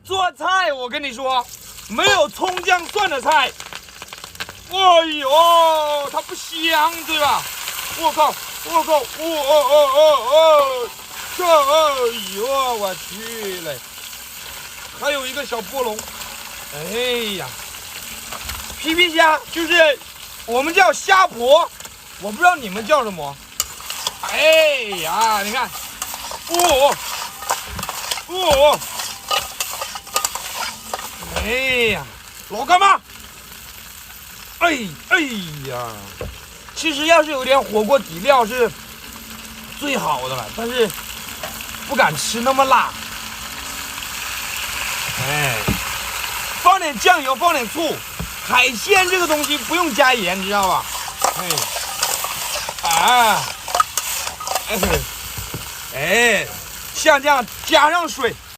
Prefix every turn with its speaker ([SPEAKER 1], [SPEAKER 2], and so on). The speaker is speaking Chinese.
[SPEAKER 1] 做菜我跟你说，没有葱姜蒜的菜，哎呦，它不香，对吧？我靠，这，哎呦，我去嘞！还有一个小波龙，哎呀，皮皮虾就是我们叫虾婆，我不知道你们叫什么。哎呀，你看，哎呀，老干妈，哎呀，其实要是有点火锅底料是最好的了，但是不敢吃那么辣。哎，放点酱油，放点醋，海鲜这个东西不用加盐，你知道吧？哎，像这样加上水。